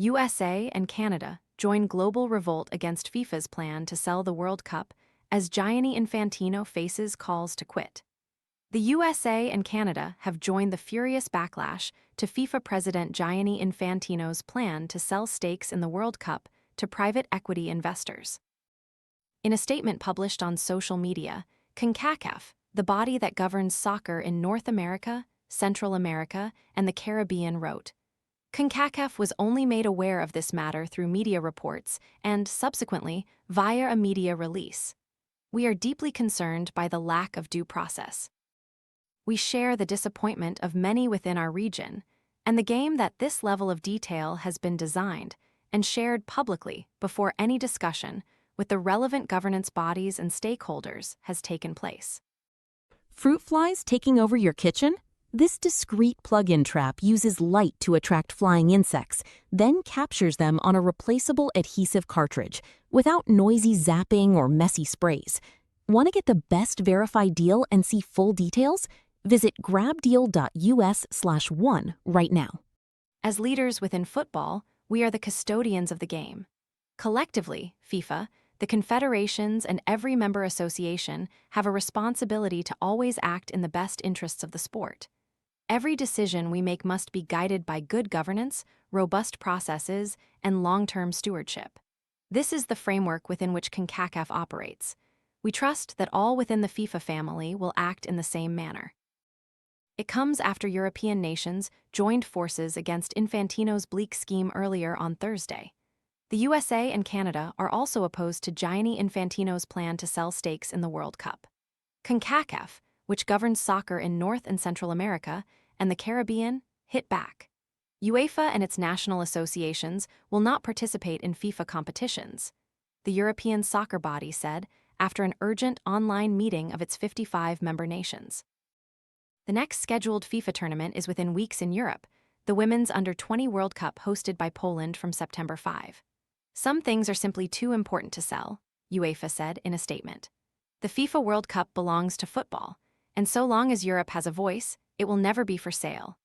USA and Canada join global revolt against FIFA's plan to sell the World Cup as Gianni Infantino faces calls to quit. The USA and Canada have joined the furious backlash to FIFA President Gianni Infantino's plan to sell stakes in the World Cup to private equity investors. In a statement published on social media, CONCACAF, the body that governs soccer in North America, Central America, and the Caribbean, wrote, CONCACAF was only made aware of this matter through media reports and, subsequently, via a media release. We are deeply concerned by the lack of due process. We share the disappointment of many within our region, and the game that this level of detail has been designed and shared publicly before any discussion with the relevant governance bodies and stakeholders has taken place. Fruit flies taking over your kitchen? This discreet plug-in trap uses light to attract flying insects, then captures them on a replaceable adhesive cartridge, without noisy zapping or messy sprays. Want to get the best verified deal and see full details? Visit grabdeal.us/one right now. As leaders within football, we are the custodians of the game. Collectively, FIFA, the confederations, and every member association have a responsibility to always act in the best interests of the sport. Every decision we make must be guided by good governance, robust processes, and long-term stewardship. This is the framework within which CONCACAF operates. We trust that all within the FIFA family will act in the same manner. It comes after European nations joined forces against Infantino's bleak scheme earlier on Thursday. The USA and Canada are also opposed to Gianni Infantino's plan to sell stakes in the World Cup. CONCACAF, which governs soccer in North and Central America and the Caribbean, hit back. UEFA and its national associations will not participate in FIFA competitions, the European soccer body said after an urgent online meeting of its 55 member nations. The next scheduled FIFA tournament is within weeks in Europe, the Women's Under-20 World Cup hosted by Poland from September 5. Some things are simply too important to sell, UEFA said in a statement. The FIFA World Cup belongs to football, and so long as Europe has a voice, it will never be for sale.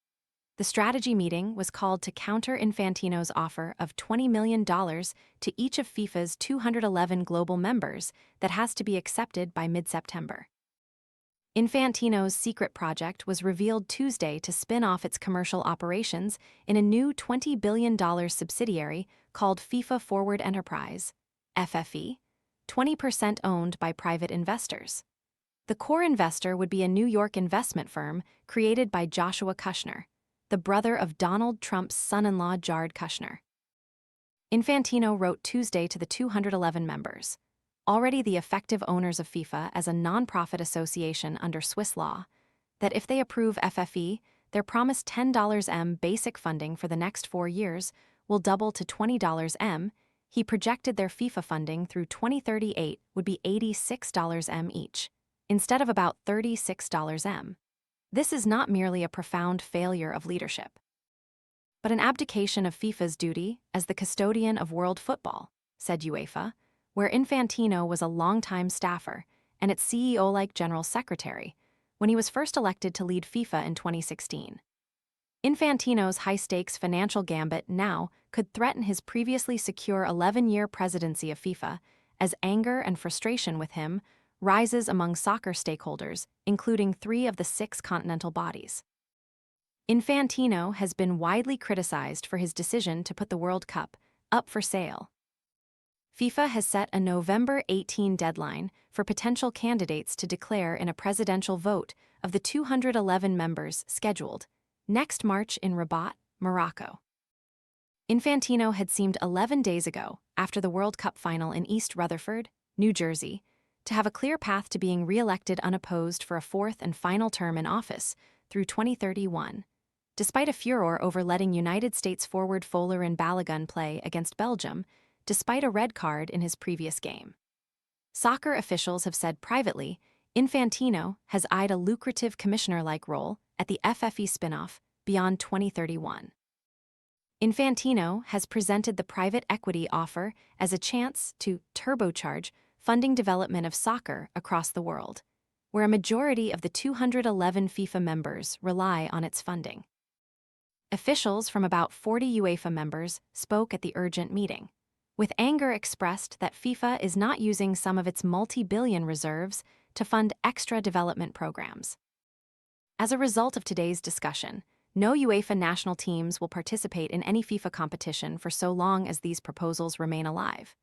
The strategy meeting was called to counter Infantino's offer of $20 million to each of FIFA's 211 global members that has to be accepted by mid-September. Infantino's secret project was revealed Tuesday to spin off its commercial operations in a new $20 billion subsidiary called FIFA Forward Enterprise, FFE, 20% owned by private investors. The core investor would be a New York investment firm created by Joshua Kushner, the brother of Donald Trump's son-in-law Jared Kushner. Infantino wrote Tuesday to the 211 members, already the effective owners of FIFA as a non-profit association under Swiss law, that if they approve FFE, their promised $10 basic funding for the next 4 years will double to $20. He projected their FIFA funding through 2038 would be $86 each, instead of about $36. This is not merely a profound failure of leadership, but an abdication of FIFA's duty as the custodian of world football, said UEFA, where Infantino was a longtime staffer and its CEO-like general secretary when he was first elected to lead FIFA in 2016. Infantino's high-stakes financial gambit now could threaten his previously secure 11-year presidency of FIFA as anger and frustration with him rises among soccer stakeholders, including 3 of the 6 continental bodies. Infantino has been widely criticized for his decision to put the World Cup up for sale. FIFA has set a November 18 deadline for potential candidates to declare in a presidential vote of the 211 members scheduled next March in Rabat, Morocco. Infantino had seemed 11 days ago, after the World Cup final in East Rutherford, New Jersey, to have a clear path to being re-elected unopposed for a 4th and final term in office through 2031, despite a furor over letting United States forward Folarin Balogun play against Belgium, despite a red card in his previous game. Soccer officials have said privately, Infantino has eyed a lucrative commissioner-like role at the FFE spin-off beyond 2031. Infantino has presented the private equity offer as a chance to turbocharge funding development of soccer across the world, where a majority of the 211 FIFA members rely on its funding. Officials from about 40 UEFA members spoke at the urgent meeting, with anger expressed that FIFA is not using some of its multi-billion reserves to fund extra development programs. As a result of today's discussion, no UEFA national teams will participate in any FIFA competition for so long as these proposals remain alive,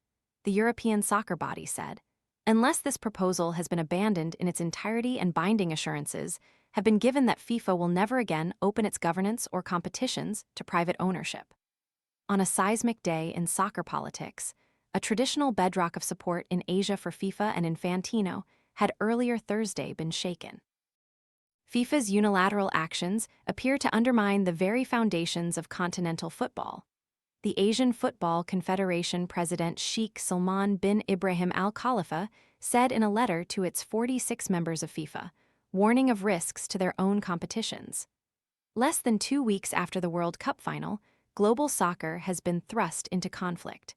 the European soccer body said, unless this proposal has been abandoned in its entirety and binding assurances have been given that FIFA will never again open its governance or competitions to private ownership. On a seismic day in soccer politics, a traditional bedrock of support in Asia for FIFA and Infantino had earlier Thursday been shaken. FIFA's unilateral actions appear to undermine the very foundations of continental football. The Asian Football Confederation President Sheikh Salman bin Ibrahim Al Khalifa said in a letter to its 46 members of FIFA, warning of risks to their own competitions. Less than 2 weeks after the World Cup final, global soccer has been thrust into conflict.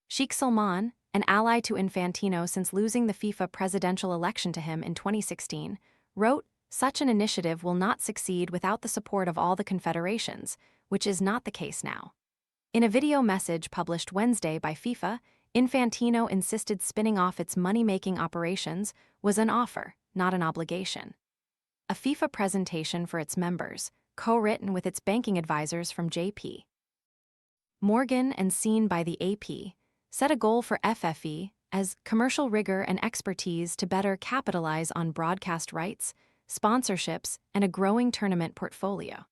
Sheikh Salman, an ally to Infantino since losing the FIFA presidential election to him in 2016, wrote, "Such an initiative will not succeed without the support of all the confederations, which is not the case now." In a video message published Wednesday by FIFA, Infantino insisted spinning off its money-making operations was an offer, not an obligation. A FIFA presentation for its members, co-written with its banking advisors from J.P. Morgan and seen by the AP, set a goal for FFE as commercial rigor and expertise to better capitalize on broadcast rights, sponsorships, and a growing tournament portfolio.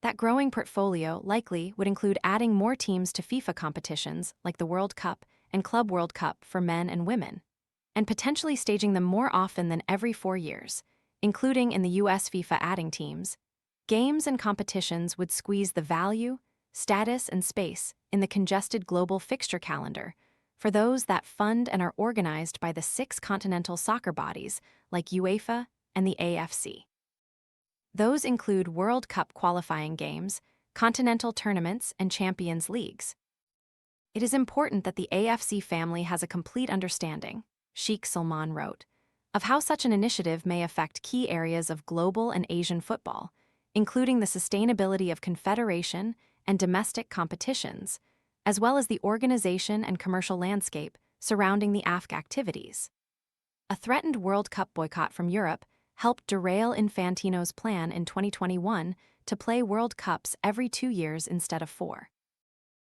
That growing portfolio likely would include adding more teams to FIFA competitions like the World Cup and Club World Cup for men and women, and potentially staging them more often than every 4 years, including in the US FIFA adding teams. Games and competitions would squeeze the value, status, and space in the congested global fixture calendar for those that fund and are organized by the 6 continental soccer bodies like UEFA and the AFC. Those include World Cup qualifying games, continental tournaments, and Champions Leagues. It is important that the AFC family has a complete understanding, Sheikh Salman wrote, of how such an initiative may affect key areas of global and Asian football, including the sustainability of confederation and domestic competitions, as well as the organization and commercial landscape surrounding the AFC activities. A threatened World Cup boycott from Europe helped derail Infantino's plan in 2021 to play World Cups every 2 years instead of 4.